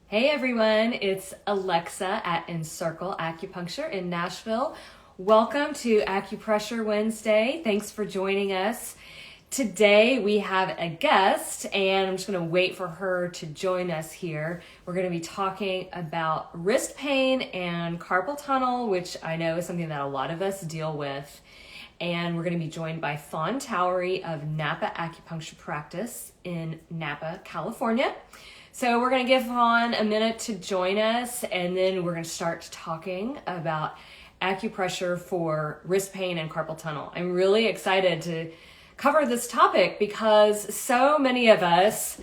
Hey everyone, it's Alexa at Encircle Acupuncture in Nashville. Welcome to Acupressure Wednesday. Thanks for joining us. Today we have a guest, and I'm just going to wait for her to join us here. We're going to be talking about wrist pain and carpal tunnel, which I know is something that a lot of us deal with. And we're going to be joined by Faune Towery of Napa Acupuncture Practice in Napa, California. So we're going to give Faune a minute to join us, and then we're going to start talking about acupressure for wrist pain and carpal tunnel. I'm really excited to cover this topic because so many of us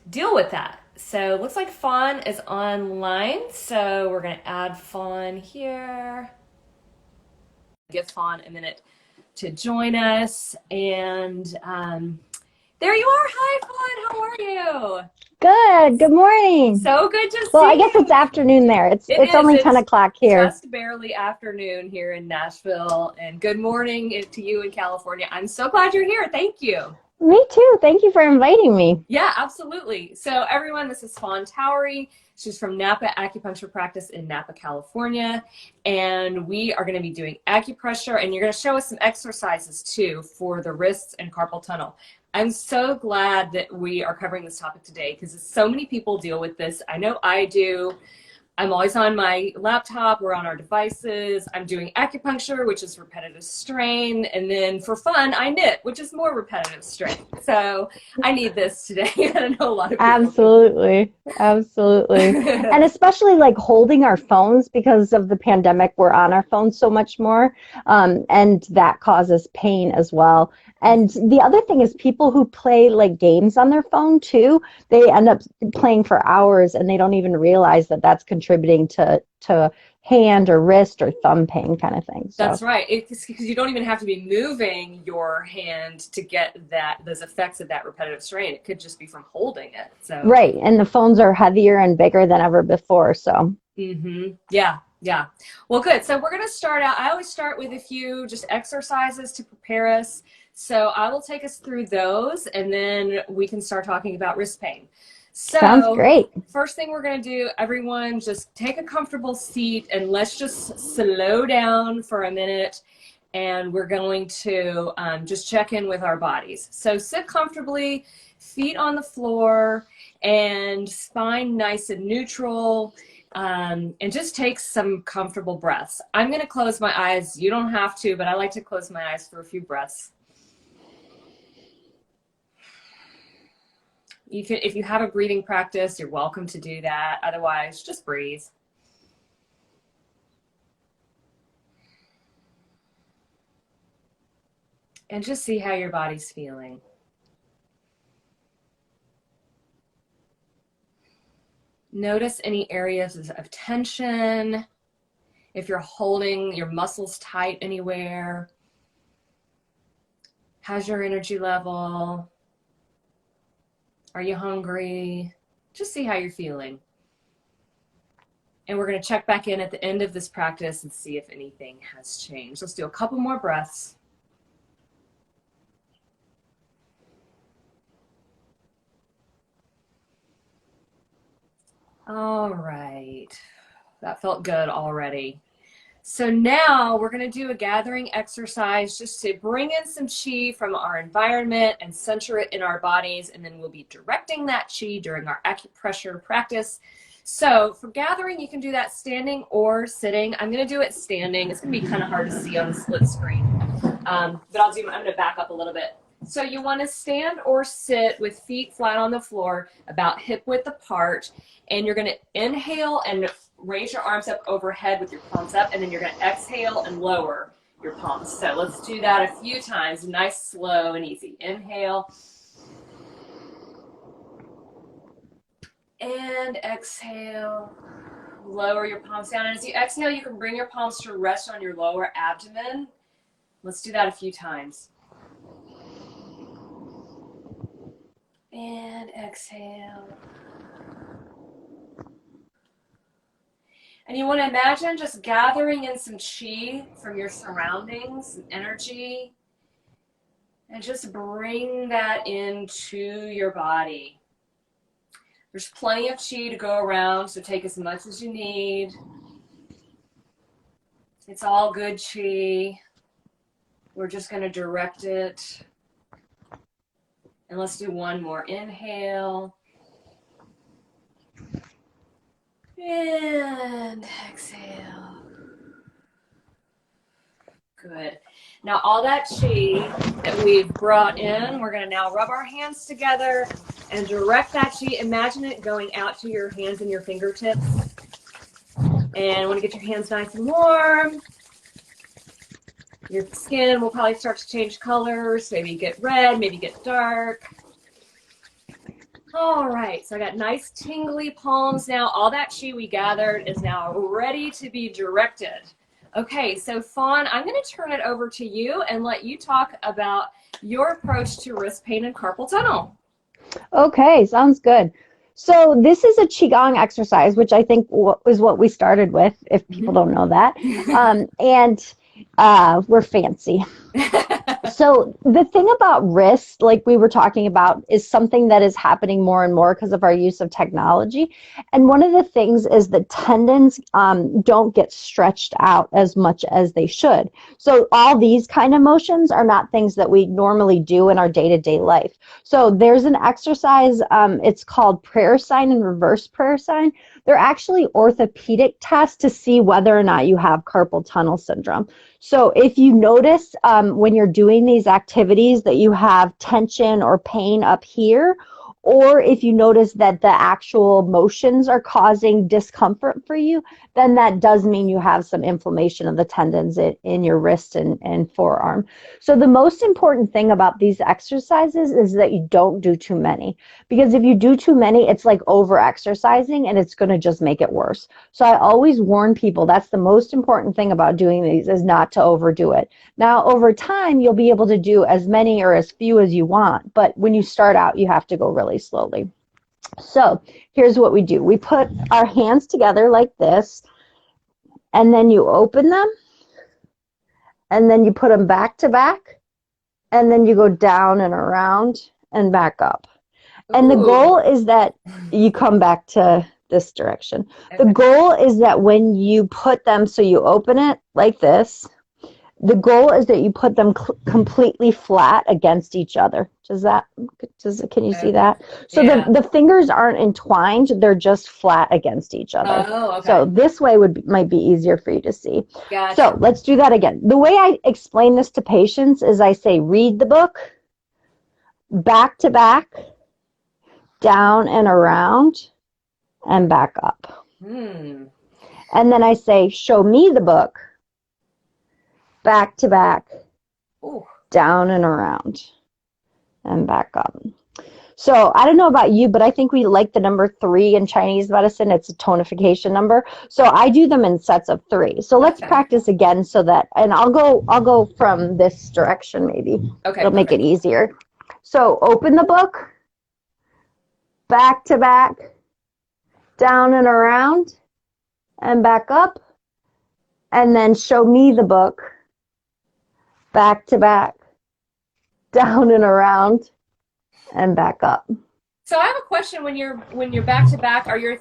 deal with that. So it looks like Faune is online, so we're going to add Faune here. Give Faune a minute to join us, and there you are. Hi, Faune. How are you? Good. Good morning. So good to see you. Well, I guess it's afternoon there. It's only 10 o'clock here. Just barely afternoon here in Nashville. And good morning to you in California. I'm so glad you're here. Thank you. Me too. Thank you for inviting me. Yeah, absolutely. So everyone, this is Faune Towery. She's from Napa Acupuncture Practice in Napa, California. And we are going to be doing acupressure, and you're going to show us some exercises too for the wrists and carpal tunnel. I'm so glad that we are covering this topic today because so many people deal with this. I know I do. I'm always on my laptop. We're on our devices. I'm doing acupuncture, which is repetitive strain. And then for fun, I knit, which is more repetitive strain. So I need this today. I know a lot of people. Absolutely. Absolutely. And especially like holding our phones because of the pandemic, we're on our phones so much more. And that causes pain as well. And the other thing is people who play like games on their phone too, they end up playing for hours and they don't even realize that that's contributing to hand or wrist or thumb pain kind of thing. So. That's right. It's because you don't even have to be moving your hand to get those effects of that repetitive strain. It could just be from holding it. So right, and the phones are heavier and bigger than ever before. So. Yeah. Yeah. Well, good. So we're going to start out. I always start with a few just exercises to prepare us. So I will take us through those, and then we can start talking about wrist pain. So sounds great. First thing we're going to do, everyone, just take a comfortable seat and let's just slow down for a minute, and we're going to just check in with our bodies. So sit comfortably, feet on the floor, and spine nice and neutral. And just take some comfortable breaths. I'm going to close my eyes. You don't have to, but I like to close my eyes for a few breaths. If you have a breathing practice, you're welcome to do that. Otherwise, just breathe. And just see how your body's feeling. Notice any areas of tension, if you're holding your muscles tight anywhere. How's your energy level? Are you hungry? Just see how you're feeling. And we're going to check back in at the end of this practice and see if anything has changed. Let's do a couple more breaths. All right. That felt good already. So now we're going to do a gathering exercise just to bring in some qi from our environment and center it in our bodies, and then we'll be directing that qi during our acupressure practice. So for gathering, you can do that standing or sitting. I'm going to do it standing. It's going to be kind of hard to see on the split screen, but I'm going to back up a little bit. So you want to stand or sit with feet flat on the floor, about hip width apart, and you're going to inhale and raise your arms up overhead with your palms up, and then you're going to exhale and lower your palms. So let's do that a few times, nice, slow, and easy. Inhale. And exhale. Lower your palms down. And as you exhale, you can bring your palms to rest on your lower abdomen. Let's do that a few times. And exhale. And you want to imagine just gathering in some qi from your surroundings, some energy, and just bring that into your body. There's plenty of chi to go around, so take as much as you need. It's all good chi. We're just going to direct it. And let's do one more inhale. And exhale. Good. Now all that chi that we've brought in, we're going to now rub our hands together and direct that chi. Imagine it going out to your hands and your fingertips. And want to get your hands nice and warm. Your skin will probably start to change colors. Maybe get red, maybe get dark. All right, so I got nice tingly palms now. All that chi we gathered is now ready to be directed. Okay, so Faune, I'm going to turn it over to you and let you talk about your approach to wrist pain and carpal tunnel. Okay, sounds good. So this is a qigong exercise, which I think is what we started with, if people don't know that. We're fancy. So the thing about wrist, like we were talking about, is something that is happening more and more because of our use of technology. And one of the things is that tendons don't get stretched out as much as they should. So all these kind of motions are not things that we normally do in our day-to-day life. So there's an exercise, it's called prayer sign and reverse prayer sign. They're actually orthopedic tests to see whether or not you have carpal tunnel syndrome. So if you notice when you're doing these activities that you have tension or pain up here, or if you notice that the actual motions are causing discomfort for you, then that does mean you have some inflammation of the tendons in your wrist and forearm. So the most important thing about these exercises is that you don't do too many. Because if you do too many, it's like over-exercising and it's going to just make it worse. So I always warn people that's the most important thing about doing these is not to overdo it. Now, over time, you'll be able to do as many or as few as you want. But when you start out, you have to go really slowly. So here's what we do. We put our hands together like this, and then you open them, and then you put them back to back, and then you go down and around and back up. And the goal is that you come back to this direction. The goal is that when you put them, so you open it like this, the goal is that you put them completely flat against each other. Can you see that? So the fingers aren't entwined, they're just flat against each other. Oh, okay. So this way might be easier for you to see. Gotcha. So let's do that again. The way I explain this to patients is I say, read the book, back to back, down and around, and back up. And then I say, show me the book, back to back, down and around, and back up. So I don't know about you, but I think we like the number 3 in Chinese medicine. It's a tonification number. So I do them in sets of 3. So let's practice again so that, and I'll go from this direction maybe. Okay. It'll make it easier. So open the book, back to back, down and around, and back up. And then show me the book, back to back, down and around, and back up. So I have a question. When you're back to back, are your,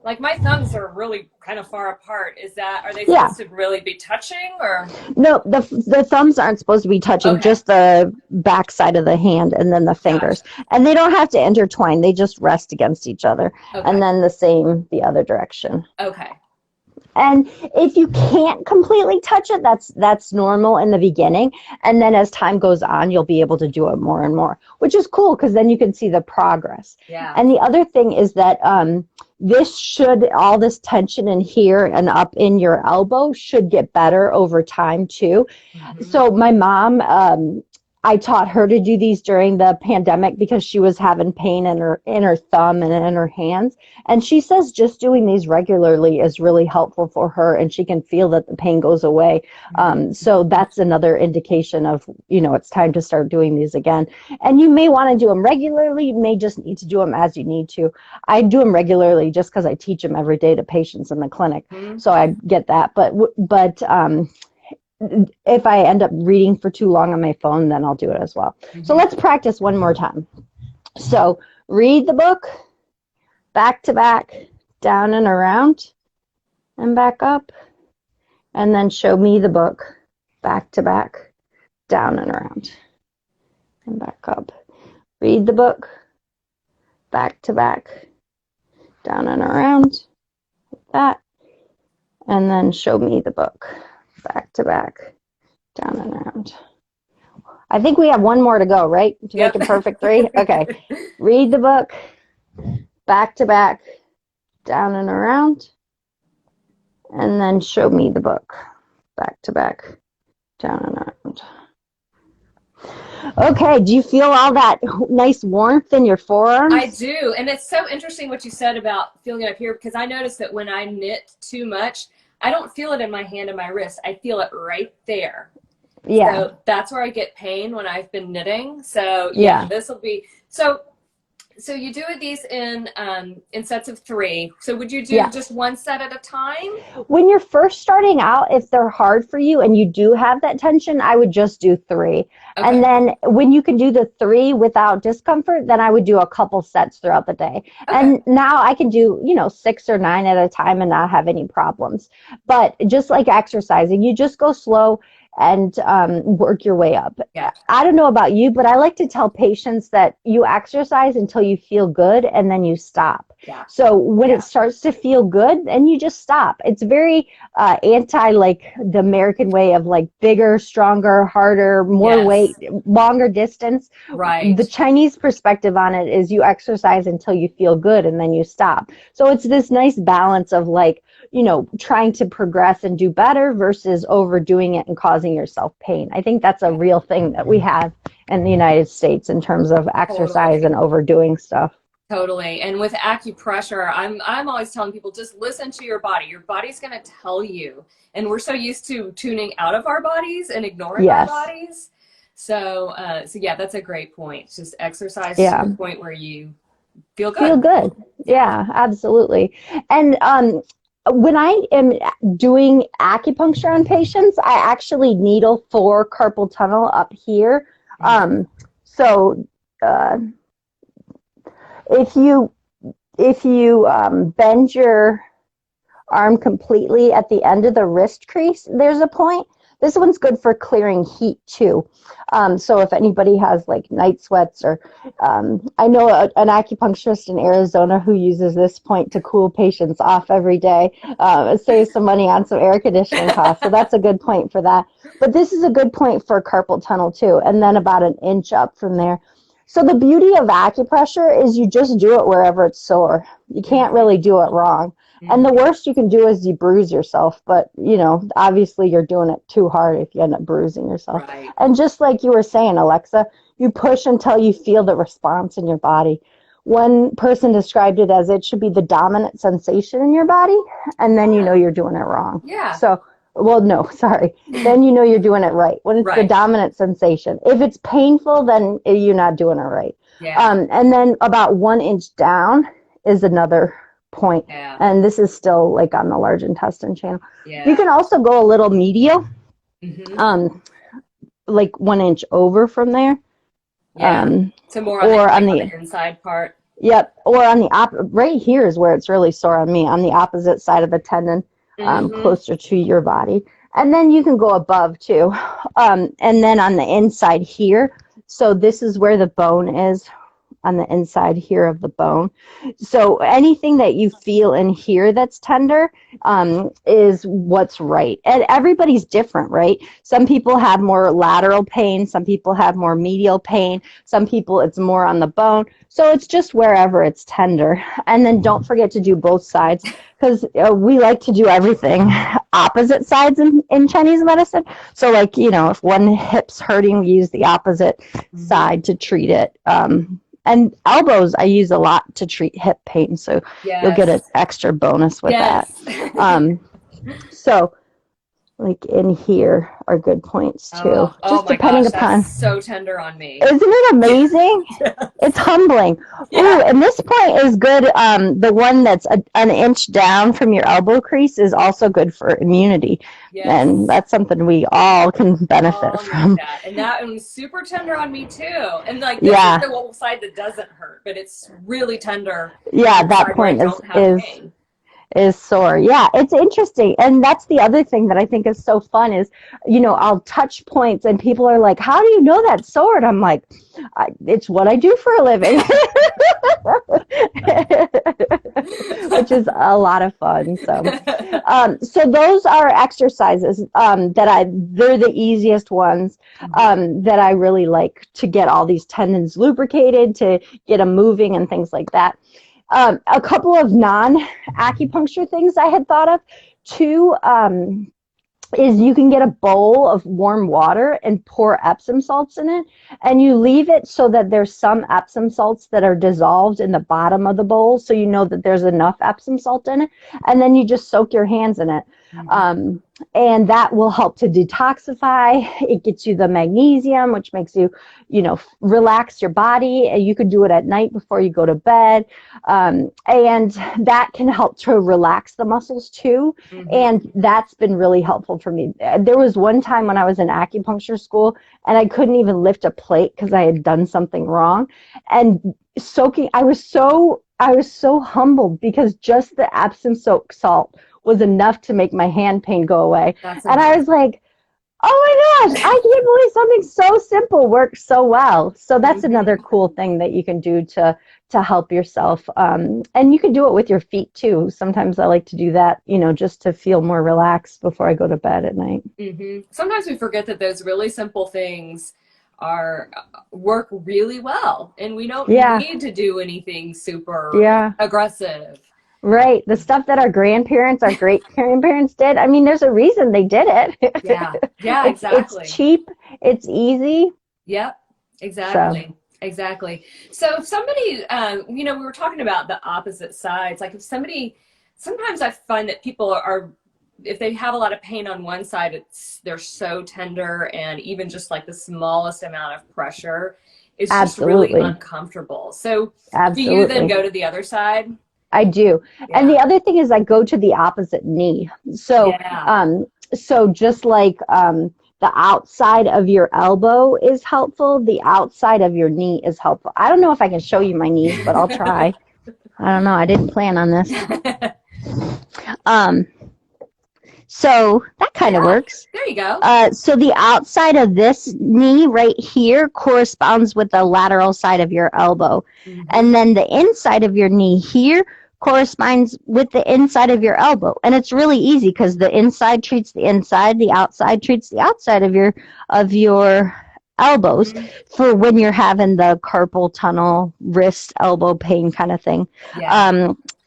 like my thumbs are really kind of far apart. Are they supposed to really be touching, or? No, the thumbs aren't supposed to be touching, just the back side of the hand and then the fingers. Gotcha. And they don't have to intertwine. They just rest against each other. Okay. And then the same the other direction. Okay. And if you can't completely touch it, that's normal in the beginning. And then as time goes on, you'll be able to do it more and more, which is cool because then you can see the progress. Yeah. And the other thing is that all this tension in here and up in your elbow should get better over time too. Mm-hmm. So my mom, I taught her to do these during the pandemic because she was having pain in her thumb and in her hands. And she says just doing these regularly is really helpful for her, and she can feel that the pain goes away. So that's another indication of, it's time to start doing these again. And you may want to do them regularly. You may just need to do them as you need to. I do them regularly just because I teach them every day to patients in the clinic. Mm-hmm. So I get that. But if I end up reading for too long on my phone, then I'll do it as well. Mm-hmm. So let's practice one more time. So read the book, back to back, down and around, and back up. And then show me the book, back to back, down and around, and back up. Read the book, back to back, down and around, like that. And then show me the book, back to back, down and around. I think we have one more to go, right? To make a perfect 3? Okay. Read the book, back to back, down and around, and then show me the book, back to back, down and around. Okay, do you feel all that nice warmth in your forearms? I do, and it's so interesting what you said about feeling it up here, because I noticed that when I knit too much, I don't feel it in my hand and my wrist. I feel it right there. Yeah. So that's where I get pain when I've been knitting. So yeah, this will be so you do these in sets of 3. So would you do just one set at a time? When you're first starting out, if they're hard for you and you do have that tension, I would just do 3. Okay. And then when you can do the 3 without discomfort, then I would do a couple sets throughout the day. Okay. And now I can do, 6 or 9 at a time and not have any problems. But just like exercising, you just go slow and work your way up. Yeah. I don't know about you, but I like to tell patients that you exercise until you feel good and then you stop. Yeah. So when it starts to feel good, then you just stop. It's very anti like the American way of like bigger, stronger, harder, more weight, longer distance. Right. The Chinese perspective on it is you exercise until you feel good and then you stop. So it's this nice balance of like, trying to progress and do better versus overdoing it and causing yourself pain. I think that's a real thing that we have in the United States in terms of exercise and overdoing stuff. Totally. And with acupressure, I'm always telling people, just listen to your body. Your body's going to tell you. And we're so used to tuning out of our bodies and ignoring our bodies. So yeah, that's a great point. Just exercise to the point where you feel good. Feel good. Yeah, absolutely. And when I am doing acupuncture on patients, I actually needle for carpal tunnel up here. So if you bend your arm completely at the end of the wrist crease, there's a point. This one's good for clearing heat too. So if anybody has like night sweats or I know an acupuncturist in Arizona who uses this point to cool patients off every day. It saves some money on some air conditioning costs. So that's a good point for that. But this is a good point for carpal tunnel too. And then about an inch up from there. So the beauty of acupressure is you just do it wherever it's sore. You can't really do it wrong. And the worst you can do is you bruise yourself. But, obviously you're doing it too hard if you end up bruising yourself. Right. And just like you were saying, Alexa, you push until you feel the response in your body. One person described it as it should be the dominant sensation in your body. And then you're doing it wrong. Yeah. So, well, no, sorry. Then you're doing it right. When it's the dominant sensation. If it's painful, then you're not doing it right. Yeah. And then about 1 inch down is another point. Yeah. And this is still like on the large intestine channel. Yeah. You can also go a little medial, like 1 inch over from there. Yeah. So more on the inside part. Yep. Or on the right here is where it's really sore on me, on the opposite side of the tendon, closer to your body. And then you can go above too. And then on the inside here. So this is where the bone is, on the inside here of the bone. So anything that you feel in here that's tender is what's right. And everybody's different, right? Some people have more lateral pain. Some people have more medial pain. Some people it's more on the bone. So it's just wherever it's tender. And then don't forget to do both sides, because we like to do everything opposite sides in Chinese medicine. So like, if one hip's hurting, we use the opposite side to treat it. And elbows, I use a lot to treat hip pain, so you'll get an extra bonus with that. So like in here are good points too. Oh Just my depending gosh, that's upon. so tender on me. Isn't it amazing? Yes. It's humbling. Ooh, Yeah. and this point is good. The one that's an inch down from your elbow crease is also good for immunity. And Yes. that's something we all can benefit All need from. that. And that one's super tender on me too. And like this is Yeah. the one side that doesn't hurt, but it's really tender Yeah, on the that side where I point don't have pain. is sore. Yeah, it's interesting. And that's the other thing that I think is so fun is, I'll touch points and people are like, how do you know that's sore? And I'm like, it's what I do for a living, which is a lot of fun. So those are exercises they're the easiest ones that I really like to get all these tendons lubricated, to get them moving and things like that. A couple of non-acupuncture things I had thought of too is you can get a bowl of warm water and pour Epsom salts in it, and you leave it so that there's some Epsom salts that are dissolved in the bottom of the bowl, so you know that there's enough Epsom salt in it, and then you just soak your hands in it. And that will help to detoxify. It gets you the magnesium, which makes you, relax your body. You could do it at night before you go to bed. And that can help to relax the muscles too. And that's been really helpful for me. There was one time when I was in acupuncture school and I couldn't even lift a plate because I had done something wrong. And I was so humbled because just the Epsom salt was enough to make my hand pain go away. And I was like, oh my gosh, I can't believe something so simple works so well. So that's another cool thing that you can do to help yourself. And you can do it with your feet too. Sometimes I like to do that, just to feel more relaxed before I go to bed at night. Sometimes we forget that those really simple things work really well, and we don't need to do anything super aggressive. Right. The stuff that our great grandparents did. I mean, there's a reason they did it. Yeah, exactly. It's cheap. It's easy. Yep, exactly. Exactly. So if somebody, we were talking about the opposite sides. Like sometimes I find that people if they have a lot of pain on one side, they're so tender, and even just like the smallest amount of pressure is just really uncomfortable. So do you then go to the other side? I do. Yeah. And the other thing is I go to the opposite knee. So, so just like the outside of your elbow is helpful, the outside of your knee is helpful. I don't know if I can show you my knees, but I'll try. I don't know. I didn't plan on this. So that kind of works. There you go. So the outside of this knee right here corresponds with the lateral side of your elbow. And then the inside of your knee here corresponds with the inside of your elbow. And it's really easy because the inside treats the inside, the outside treats the outside of your elbows for when you're having the carpal tunnel, wrist, elbow pain kind of thing.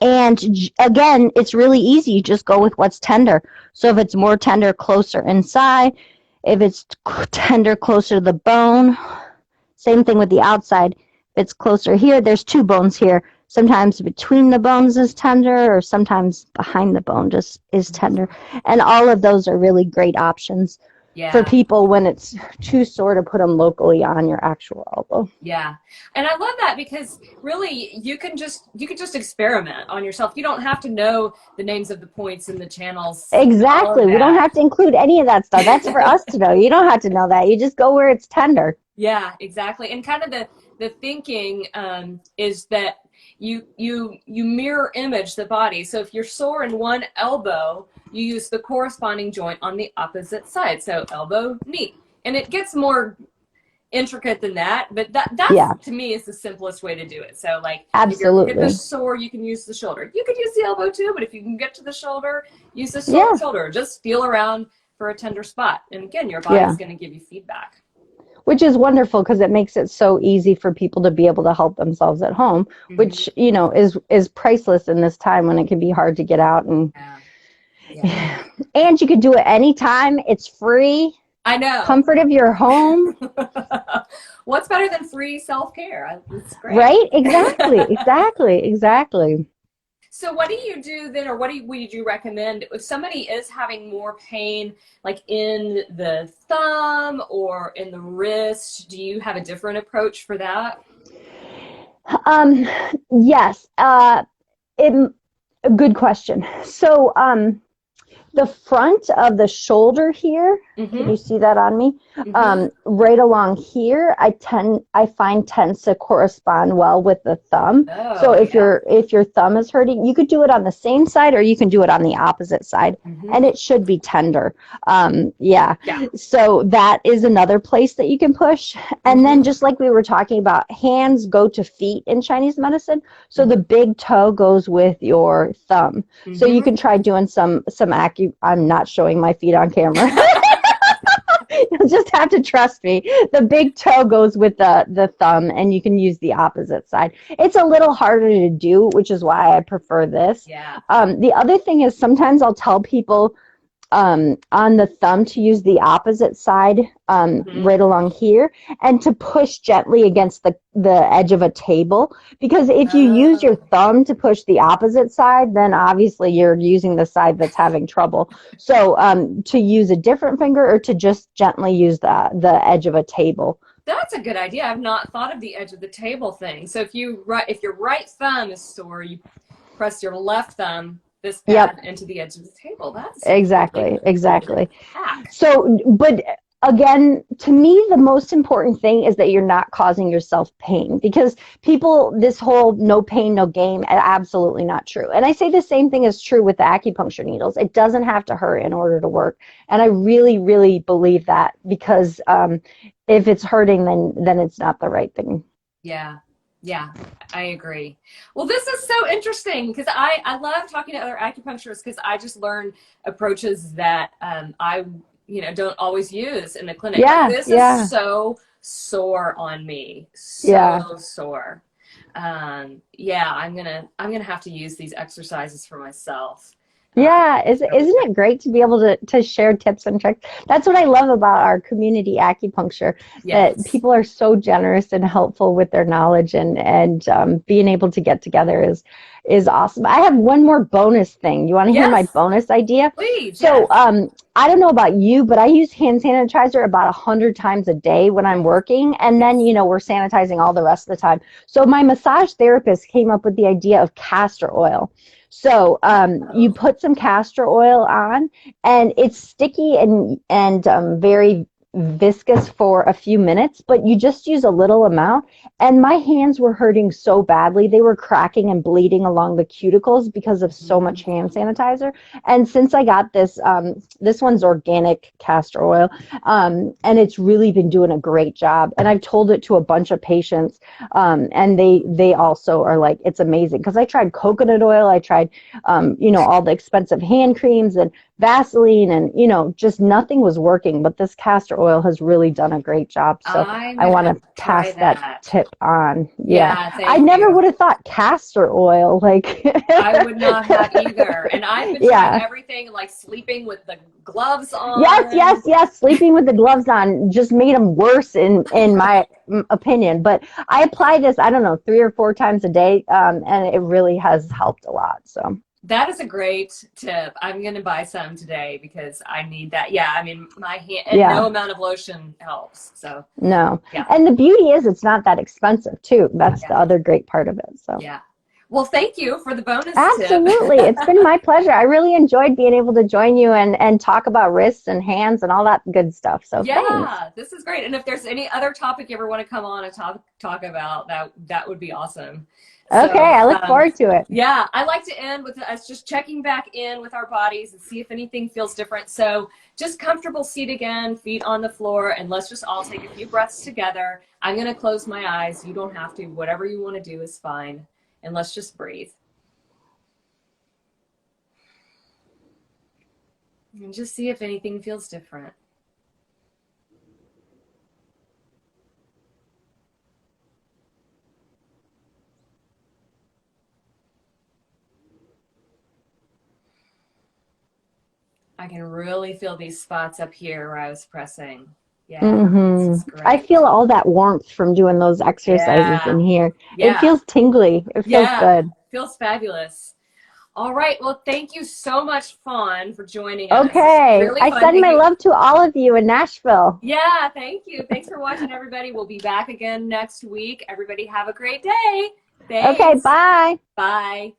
And again, it's really easy. You just go with what's tender. So if it's more tender, closer inside. If it's tender, closer to the bone. Same thing with the outside. If it's closer here, there's two bones here. Sometimes between the bones is tender, or sometimes behind the bone just is tender. And all of those are really great options for people when it's too sore to put them locally on your actual elbow. Yeah. And I love that because really you can just experiment on yourself. You don't have to know the names of the points and the channels. Exactly. We don't have to include any of that stuff. That's for us to know. You don't have to know that. You just go where it's tender. Yeah, exactly. And kind of the thinking is that you mirror image the body. So if you're sore in one elbow, you use the corresponding joint on the opposite side. So elbow, knee. And it gets more intricate than that, but that's to me is the simplest way to do it. So like if you're hip is sore, you can use the shoulder. You could use the elbow too, but if you can get to the shoulder, use the shoulder. Just feel around for a tender spot. And again, your body's going to give you feedback. Which is wonderful because it makes it so easy for people to be able to help themselves at home, which, is priceless in this time when it can be hard to get out. And and you could do it anytime. It's free. I know. Comfort of your home. What's better than free self-care? It's great. Right? Exactly. So what do you do then, or would you recommend if somebody is having more pain, like in the thumb or in the wrist? Do you have a different approach for that? Um, yes. It, a good question. So, the front of the shoulder here, can Mm-hmm. you see that on me? Mm-hmm. Right along here, I find tends to correspond well with the thumb. So Oh, yeah. if your thumb is hurting, you could do it on the same side or you can do it on the opposite side, Mm-hmm. and it should be tender. Yeah. Yeah. So that is another place that you can push. And then Mm-hmm. just like we were talking about, hands go to feet in Chinese medicine. So Mm-hmm. the big toe goes with your thumb. So you Mm-hmm. can try doing some I'm not showing my feet on camera. You'll just have to trust me. The big toe goes with the thumb, and you can use the opposite side. It's a little harder to do, which is why I prefer this. Yeah. The other thing is sometimes I'll tell people on the thumb to use the opposite side Mm-hmm. right along here and to push gently against the edge of a table, because if you use your Oh. thumb to push the opposite side, then obviously you're using the side that's having trouble. So to use a different finger or to just gently use the edge of a table. That's a good idea. I've not thought of the edge of the table thing. So if your right thumb is sore, you press your left thumb, this Yep, pad, into the edge of the table. That's a really exactly, good exactly. hack. So, but again, to me, the most important thing is that you're not causing yourself pain, because people, this whole no pain, no gain, absolutely not true. And I say the same thing is true with the acupuncture needles. It doesn't have to hurt in order to work. And I really, really believe that, because if it's hurting, then it's not the right thing. Yeah. Yeah, I agree. Well, this is so interesting because I love talking to other acupuncturists because I just learn approaches that I don't always use in the clinic. Like Yeah, this is yeah, so sore on me, yeah. so sore. Yeah, I'm gonna have to use these exercises for myself. Yeah, Really isn't great. it great to be able to share tips and tricks? That's what I love about our community acupuncture, that Yes. people are so generous and helpful with their knowledge, and being able to get together is awesome. I have one more bonus thing. You want to hear my Yes, bonus idea? please. So, Yes. I don't know about you, but I use hand sanitizer about 100 times a day when I'm Yes. working, and then Yes. we're sanitizing all the rest of the time. So my massage therapist came up with the idea of castor oil. So you Oh. put some castor oil on, and it's sticky and very viscous for a few minutes, but you just use a little amount. And my hands were hurting so badly; they were cracking and bleeding along the cuticles because of so much hand Mhm. sanitizer. And since I got this, this one's organic castor oil, and it's really been doing a great job. And I've told it to a bunch of patients, and they also are like, it's amazing, because I tried coconut oil, I tried all the expensive hand creams and Vaseline, and just nothing was working, but this castor oil has really done a great job. So I'm I gonna want have to to try pass that that. tip on. Yeah, Yeah, I thank never you. would have thought castor oil, like I would not have either. And I've been trying yeah. everything like sleeping with the gloves Yes, yes, on. yes. Sleeping with the gloves on just made them worse in my opinion. But I apply this, I don't know, 3 or 4 times a day, and it really has helped a lot. So That is a great tip. I'm going to buy some today because I need that. Yeah, I mean, my hand and no yeah, amount of lotion helps. So, no. yeah, And the beauty is it's not that expensive too. That's yeah, the other great part of it. So yeah. Well, thank you for the bonus tip. absolutely. It's been my pleasure. I really enjoyed being able to join you and talk about wrists and hands and all that good stuff. So thanks. Yeah, this is great. And if there's any other topic you ever want to come on and talk about, that would be awesome. Okay, So, I look forward to it. yeah, I like to end with us just checking back in with our bodies and see if anything feels different. So, just comfortable seat again, feet on the floor, and let's just all take a few breaths together. I'm going to close my eyes. You don't have to. Whatever you want to do is fine. And let's just breathe. And just see if anything feels different. I can really feel these spots up here where I was pressing. Yeah, this is I great. feel all that warmth from doing those exercises in Yeah, here. It yeah, feels tingly. It feels yeah. good. Feels fabulous. All right. Well, thank you so much, Faune, for joining us. This was Okay. really I fun. send Thank my you. love to all of you in Nashville. Yeah, thank you. Thanks for watching, everybody. We'll be back again next week. Everybody have a great day. Okay, Thanks. bye. Bye.